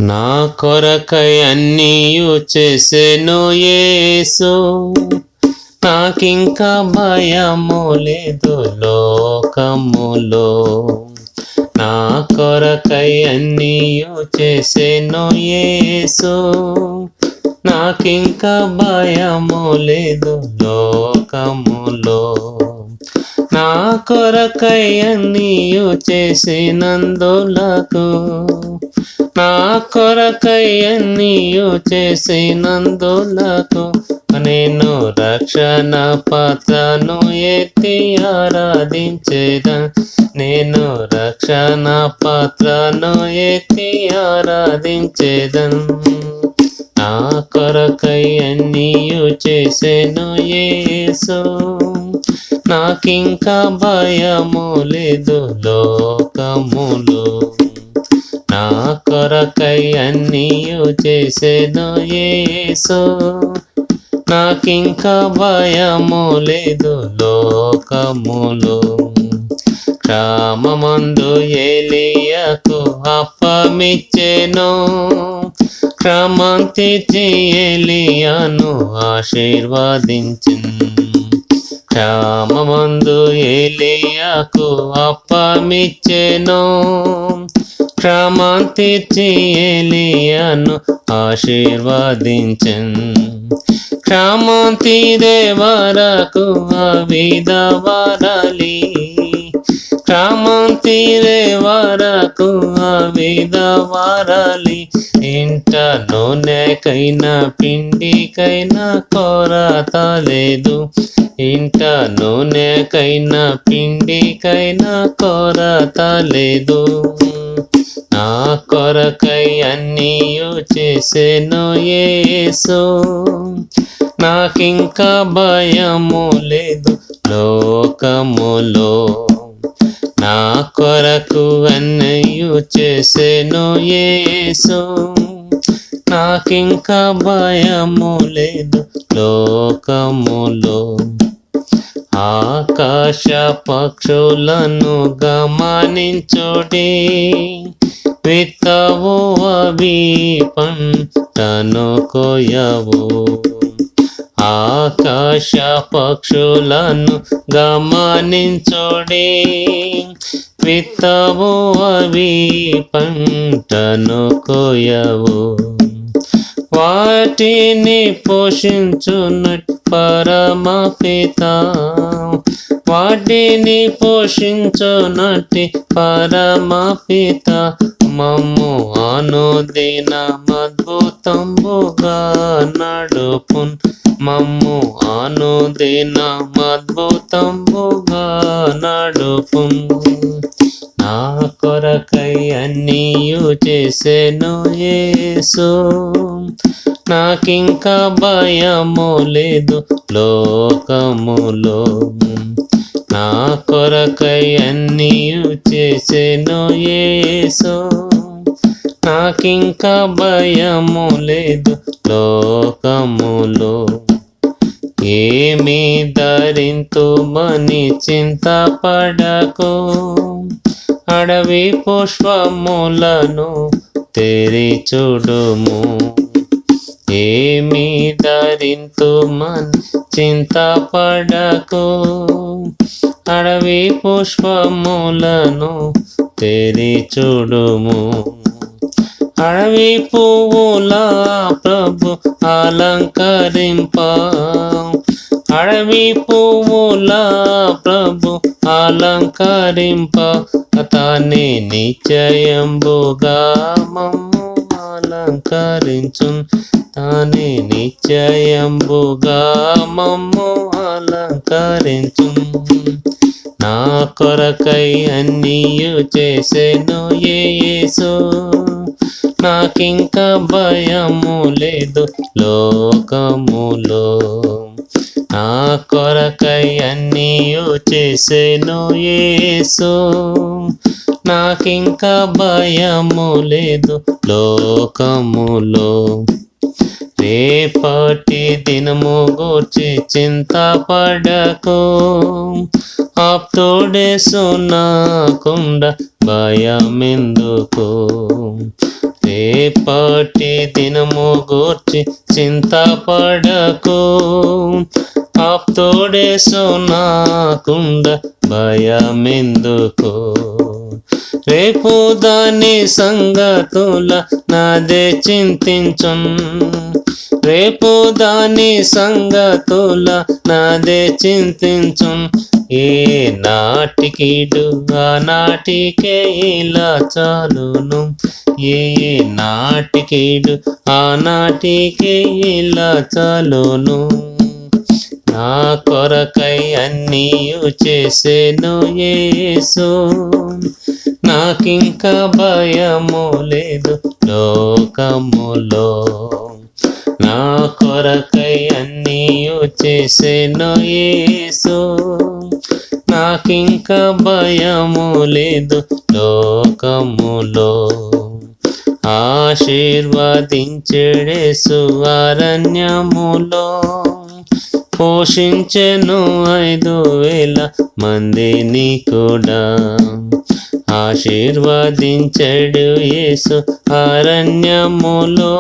నా కొరకై అన్నీయు చేసెను యేసు, నాకింకా భయము లేదు లోకములో. నా కొరకై అన్నీయు చేసెను యేసు, నాకింకా భయము లేదు లోకములో. నా కొరకై అన్నీయు చేసినందులకు, నా కొరకై అన్నీయు చేసినందులకు నేను రక్షణ పాత్రను ఎత్తి ఆరాధించేదన్. నేను రక్షణ పాత్రను ఎత్తి ఆరాధించేదన్. నా కొరకై అన్నీయు చేసెను యేసు, నాకింకా భయము లేదు లోకములో. నా కొరకై అన్నీయు చేసెను యేసు, నాకింకా భయము లేదు లోకములో. క్షామమందు ఏలీయాకు అప్పమిచ్చెను, క్రమం తెచ్చి ఏలీయాను ఆశీర్వదించెను. క్షామమందు ఏలీయాకు అప్పమిచ్చెను, క్రమం తెచ్చి ఏలీయాను ఆశీర్వదించెను. క్షామం తీరే వరకు అవిధవరాలి, క్షామం తీరే వరకు అవిధవరాలి. ఇంట నూనెకైనా పిండికైనా కొరత లేదు, ఇంట నూనెకైనా పిండికైనా కొరత లేదు. నా కొరకై అన్నీయు చేసెను యేసు, నాకింకా భయము లేదు లోకములో. నా కొరకు అన్నీయు చేసెను యేసు, నాకింకా భయము లేదు లోకములో. ఆకాశ పక్షులను గమనించుడి, విత్తవు అవి పంటను కోయవు. ఆకాశ పక్షులను గమనించుడి, విత్తవు అవి పంటను కోయవు. వాటిని పోషించునట్టు పరమపిత, వాటిని పోషించునట్టి పరమపిత మమ్ము అనుదిన అద్భుతంబుగా నడుపున్. మమ్ము అనుదిన అద్భుతంబుగా నడుపున్. నా కొరకై అన్నీయు చేసెను యేసు, నాకింకా భయము లేదు లోకములో. నా కొరకై అన్నీయు చేసెను యేసు, నాకింకా భయము లేదు లోకములో. ఏమి ధరింతుమని చింతపడకు, అడవి పుష్పములను తెరిచుడుము. ఏమి ధరింతుమని చింతపడకు, అడవి పుష్పములను తెరిచుడుము. అడవి పువ్వుల ప్రభు అలంకరింప, అడవి పువ్వుల ప్రభు అలంకరింప. తానే నిశ్చయంబుగా మమ్ము అలంకరించున్, తానే నిశ్చయంబుగా మమ్ము అలంకరించున్. నా కొరకై అన్నీయు చేసెను యేసు, నాకింకా భయము లేదు లోకములో. నా కొరకై అన్నీయు చేసెను యేసు, నాకింకా భయము లేదు లోకములో. రేపటి దినము గూర్చి చింతపడకు, ఆప్తుడే సునాకుండా భయమెందుకు. రేపటి దినము గూర్చి చింతపడకు, ఆప్తుడేసు నాకుండ భయమెందుకు. రేపు దాని సంగతుల నాదే చింతించున్, రేపు దాని సంగతుల నాదే చింతించున్. ఏ నాటికీడు ఆ నాటికే ఇలా చాలును, ఏ నాటికీడు ఆ నాటికే ఇలా చాలును. నా కొరకై అన్నీయు చేసెను యేసు, నాకింక భయము లేదు లోకములో. నా కొరకై అన్నీయు చేసెను యేసు, నాకింక భయము లేదు లోకములో. ఆశీర్వదించెడేసు అరణ్యములో, పోషించెను 5,000 మందిని కూడా. ఆశీర్వదించెడు యేసు అరణ్యములో,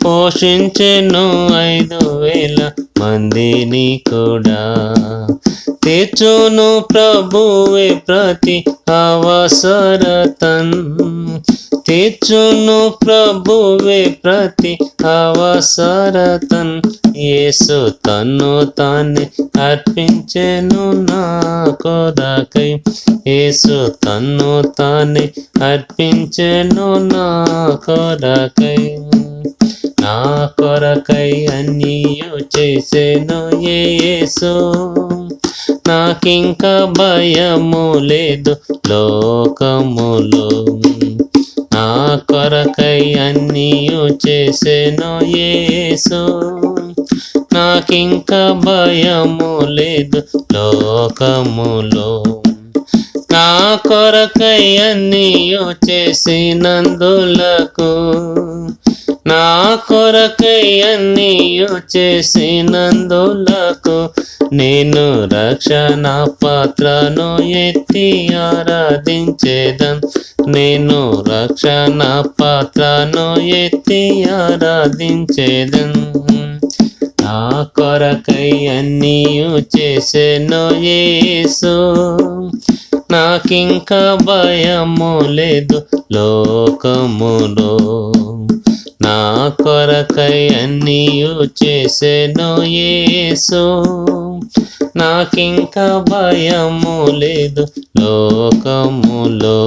పోషించెను 5,000 మందిని కూడా. తీర్చును ప్రభువే ప్రతి అవసరతన్, తీర్చును ప్రభువే ప్రతి అవసరతన్. యేసు తన్ను తానే అర్పించెను నా కొరకై, యేసు తన్ను తానే అర్పించెను నా కొరకై. నా కొరకై అన్నీయు చేసెను యేసు, నాకింక భయము లేదు లోకములో. నా కొరకై అన్నీయు చేసెను యేసు, నాకింక భయము లేదు లోకములో. నా కొరకై అన్నీయు చేసినందులకు, నా కొరకై అన్నీయు చేసినందులకు, నేను రక్షణ పాత్రను ఎత్తి ఆరాధించేదన్, నేను రక్షణ పాత్రను ఎత్తి ఆరాధించేదన్. నా కొరకై అన్నీయు చేసెను యేసు, నాకింక భయము లేదు లోకములో. నా కొరకై అన్నీయు చేసెను యేసు, నాకింక భయము లేదు లోకములో.